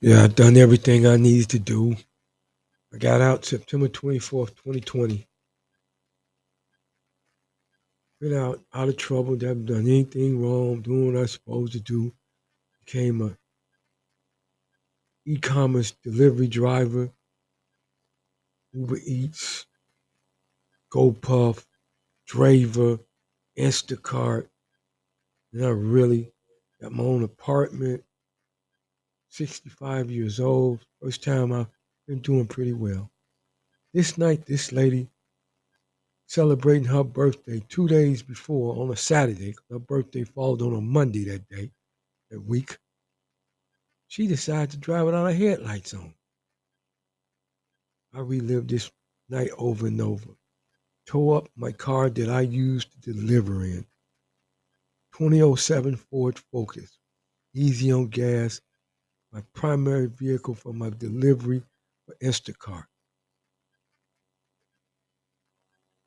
Yeah, I've done everything I needed to do. I got out September 24th, 2020. Been out of trouble, haven't done anything wrong, doing what I'm supposed to do. Became a e-commerce delivery driver, Uber Eats, GoPuff, Draver, Instacart. And I really got my own apartment, 65 years old. First time I've been doing pretty well. This night, this lady celebrating her birthday 2 days before on a Saturday. 'Cause her birthday falls on a Monday that day, that week. She decided to drive without her headlights on. I relived this night over and over. Tore up my car that I used to deliver in. 2007 Ford Focus. Easy on gas. My primary vehicle for my delivery for Instacart.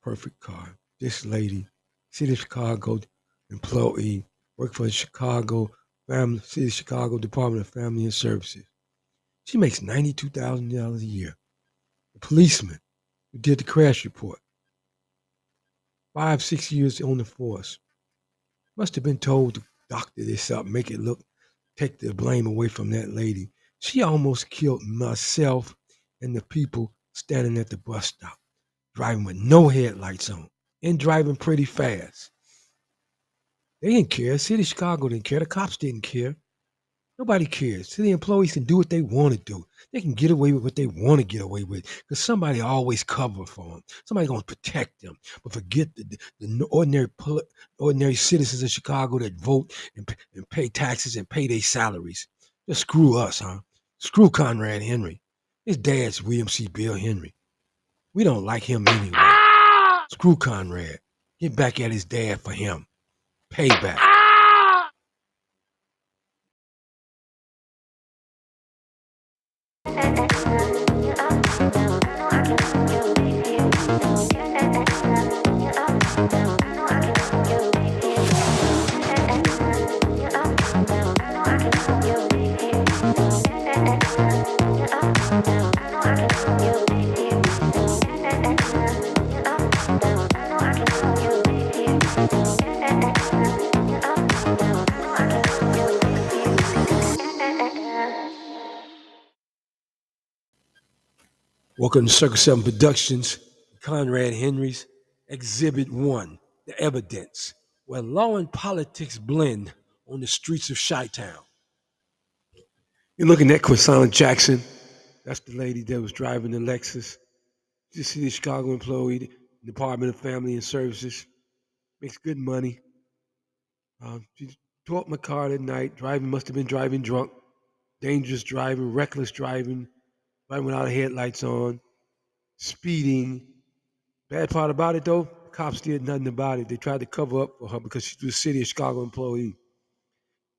Perfect car. This lady, City of Chicago employee, worked for the City of Chicago Department of Family and Services. She makes $92,000 a year. A policeman who did the crash report. 5, 6 years on the force. Must have been told to doctor this up, make it look, take the blame away from that lady. She almost killed myself and the people standing at the bus stop, driving with no headlights on and driving pretty fast. They didn't care. City of Chicago didn't care. The cops didn't care. Nobody cares. City employees can do what they want to do. They can get away with what they want to get away with because somebody always cover for them. Somebody going to protect them. But forget the ordinary citizens of Chicago that vote and pay taxes and pay their salaries. Just screw us, huh? Screw Conrad Henry. His dad's William C. Bill Henry. We don't like him anyway. Screw Conrad. Get back at his dad for him. Payback. Welcome to Circle 7 Productions, Conrad Henry's Exhibit 1, The Evidence, where law and politics blend on the streets of Chi-Town. You're looking at Quasana Jackson. That's the lady that was driving the Lexus. She's a City of Chicago employee, Department of Family and Services. Makes good money. She tore up my car that night. Must have been driving drunk, dangerous driving, reckless driving without headlights on, speeding. Bad part about it though, cops did nothing about it. They tried to cover up for her because she was a City of Chicago employee.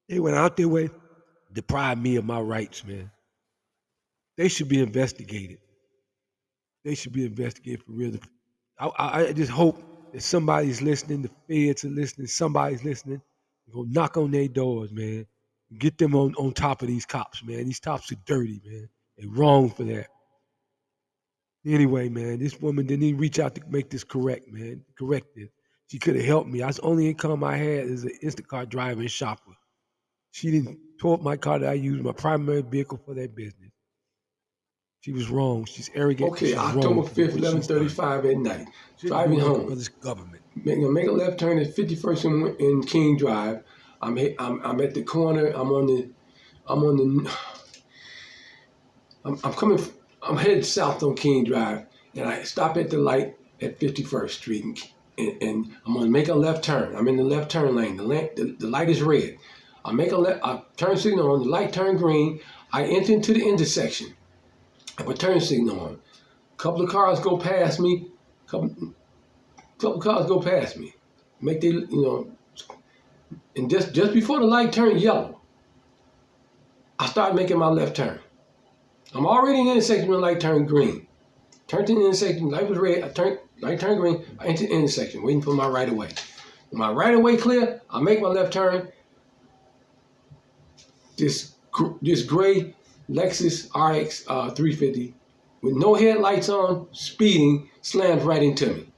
They went out their way, deprived me of my rights, man. They should be investigated. They should be investigated for real. I just hope that somebody's listening, the feds are listening, somebody's listening. Go knock on their doors, man. Get them on top of these cops, man. These cops are dirty, man. They're wrong for that. Anyway, man, this woman didn't even reach out to make this correct, man. Correct it. She could have helped me. That's the only income I had as an Instacart driver and shopper. She didn't tore up my car that I used, my primary vehicle for that business. She was wrong. She's arrogant. Okay, she's October wrong 5th, 11:35 at night. Driving home. For this government. Make a left turn at 51st in King Drive. I'm at the corner. I'm headed south on King Drive, and I stop at the light at 51st Street, and I'm gonna make a left turn. I'm in the left turn lane. The light is red. I make a left. I turn signal on. The light turn green. I enter into the intersection. I put turn signal on. A couple of cars go past me. Couple cars go past me. And just before the light turned yellow, I start making my left turn. I'm already in the intersection when the light turned green. Turned to the intersection, light was red, light turned green, I entered the intersection, waiting for my right of way. When my right of way clear, I make my left turn. This gray Lexus RX 350 with no headlights on, speeding, slams right into me.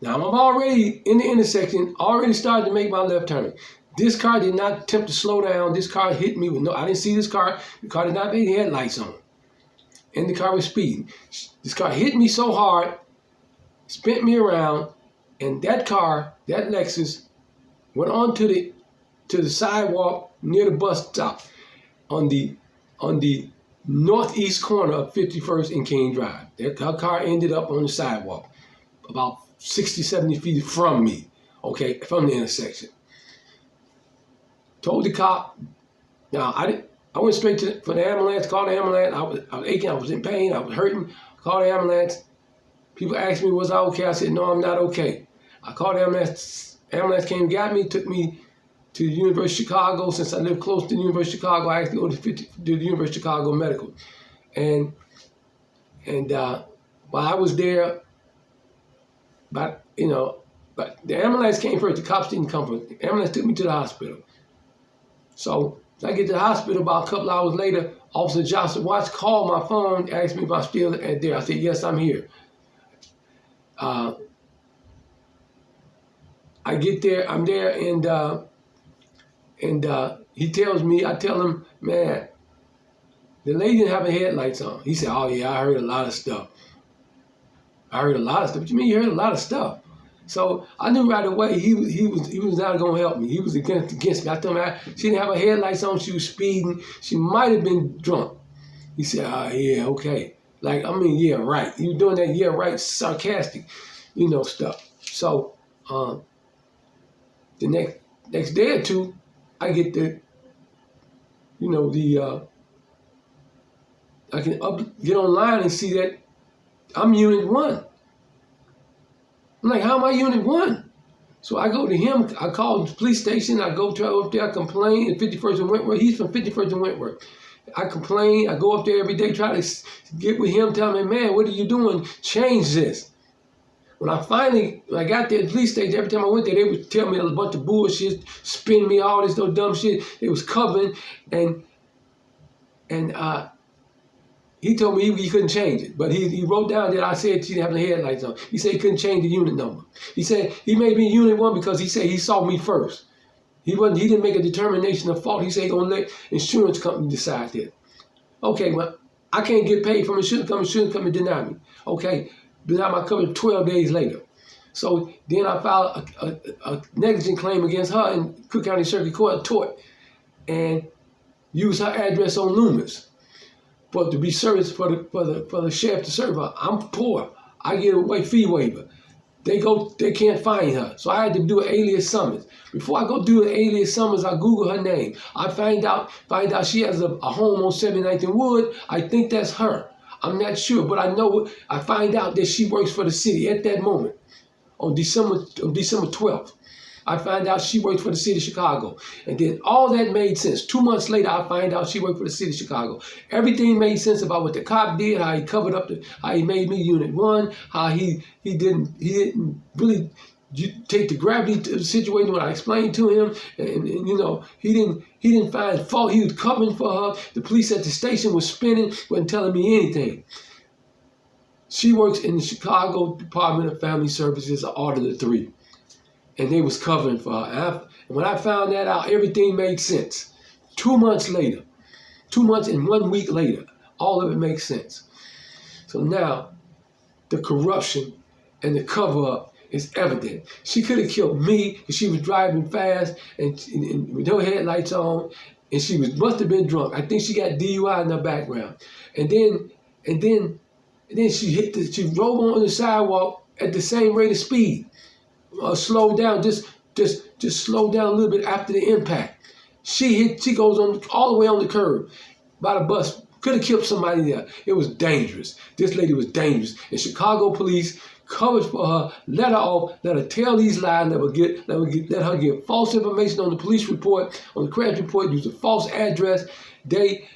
Now I'm already in the intersection, already started to make my left turn. This car did not attempt to slow down. This car hit me with no, I didn't see this car. The car did not have any headlights on. And the car was speeding. This car hit me so hard, spent me around, and that car, that Lexus, went on to the sidewalk near the bus stop on the northeast corner of 51st and King Drive. That car ended up on the sidewalk, about 60, 70 feet from me, okay, from the intersection. Told the cop. Now, I went straight for the ambulance, called the ambulance. I was aching, I was in pain, I was hurting. Called the ambulance. People asked me, was I okay? I said, no, I'm not okay. I called the ambulance. Ambulance came, got me, took me to the University of Chicago. Since I live close to the University of Chicago, I actually go to the University of Chicago Medical. And while I was there, but the ambulance came first. The cops didn't come first. The ambulance took me to the hospital. So I get to the hospital about a couple hours later. Officer Watts called my phone, asked me if I'm still there. I said, yes, I'm here. I get there, I'm there, and he tells me, I tell him, man, the lady didn't have her headlights on. He said, oh yeah, I heard a lot of stuff. I heard a lot of stuff. What you mean you heard a lot of stuff? So I knew right away he was not going to help me. He was against me. I told him she didn't have her headlights on. She was speeding. She might have been drunk. He said, yeah, okay. Like, I mean, yeah, right. He was doing that, yeah, right, sarcastic, stuff. So the next day or two, I get I can get online and see that I'm Unit 1. I'm like, how am I Unit 1? So I go to him, I call the police station, I go up there, I complain in 51st and Wentworth. He's from 51st and Wentworth. I complain, I go up there every day, try to get with him, tell him, man, what are you doing? Change this. When I got there at the police station, every time I went there, they would tell me a bunch of bullshit, spin me all this little dumb shit. It was covering, and he told me he couldn't change it, but he wrote down that I said she didn't have the headlights on. He said he couldn't change the unit number. He said he made me Unit 1 because he said he saw me first. He didn't make a determination of fault. He said he gonna let insurance company decide that. Okay, well, I can't get paid from insurance company deny me. Okay, deny my coverage 12 days later. So then I filed a negligent claim against her in Cook County Circuit Court, a tort, and used her address on Loomis. For to be serviced for the sheriff to serve her. I'm poor. I get a fee waiver. They can't find her. So I had to do an alias summons. Before I go do an alias summons, I Google her name. I find out she has a home on 79th and Wood. I think that's her. I'm not sure, but I find out that she works for the city at that moment. On December 12th. I find out she worked for the city of Chicago. And then all that made sense. 2 months later, I find out she worked for the city of Chicago. Everything made sense about what the cop did, how he covered up, how he made me Unit 1, how he didn't really take the gravity to the situation when I explained to him. And he didn't find fault. He was covering for her. The police at the station was spinning, wasn't telling me anything. She works in the Chicago Department of Family Services, Auditor 3. And they was covering for her. And when I found that out, everything made sense. 2 months later, 2 months and 1 week later, all of it makes sense. So now, the corruption and the cover-up is evident. She could have killed me because she was driving fast and with no headlights on, and she must have been drunk. I think she got DUI in her background. And then she drove on the sidewalk at the same rate of speed. Slow down, just slow down a little bit after the impact. She goes on all the way on the curb by the bus. Could have killed somebody there. It was dangerous. This lady was dangerous. And Chicago police covered for her, let her off, let her tell these lies, let her give false information on the police report, on the crash report, use a false address. They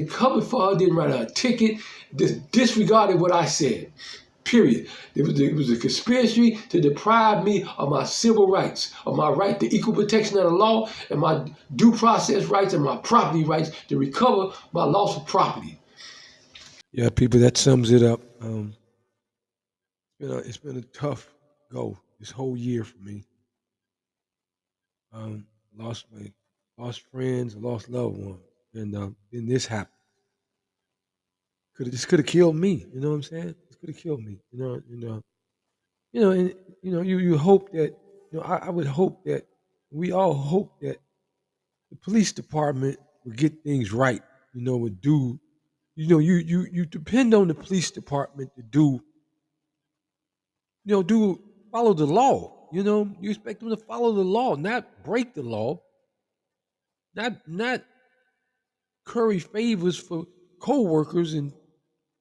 covered for her, didn't write her a ticket, disregarded what I said. Period. It was a conspiracy to deprive me of my civil rights, of my right to equal protection of the law, and my due process rights and my property rights to recover my loss of property. Yeah, people, that sums it up. It's been a tough go this whole year for me. Um, lost my lost friends, lost loved ones, and then this happened. This could have killed me. You know what I'm saying? This could have killed me. And you hope that I would hope that we all hope that the police department would get things right. Would do. You depend on the police department to do follow the law. You expect them to follow the law, not break the law, not curry favors for co-workers and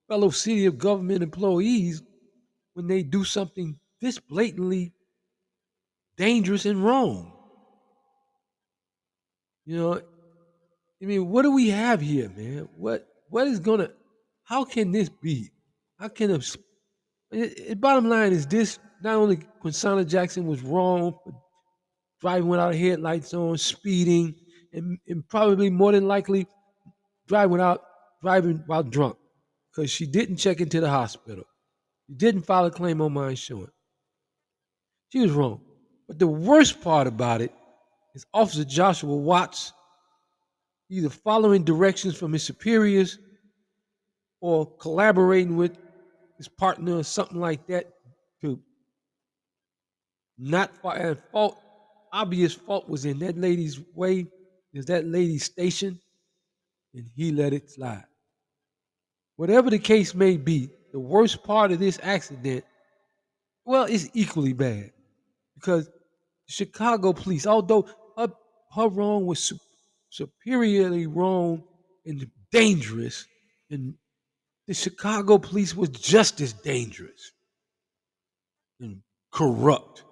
fellow city of government employees when they do something this blatantly dangerous and wrong. You know, I mean, what do we have here, man? What is gonna? How can this be? How can bottom line is this: not only Quinshana Jackson was wrong for driving without headlights on, speeding, and probably more than likely driving while drunk, because she didn't check into the hospital. She didn't file a claim on my insurance. She was wrong. But the worst part about it is Officer Joshua Watts either following directions from his superiors or collaborating with his partner or something like that to not and fault. Obvious fault was in that lady's way, is that lady's station, and he let it slide. Whatever the case may be, the worst part of this accident, well, it's equally bad because Chicago police, although her wrong was superiorly wrong and dangerous, and the Chicago police was just as dangerous and corrupt.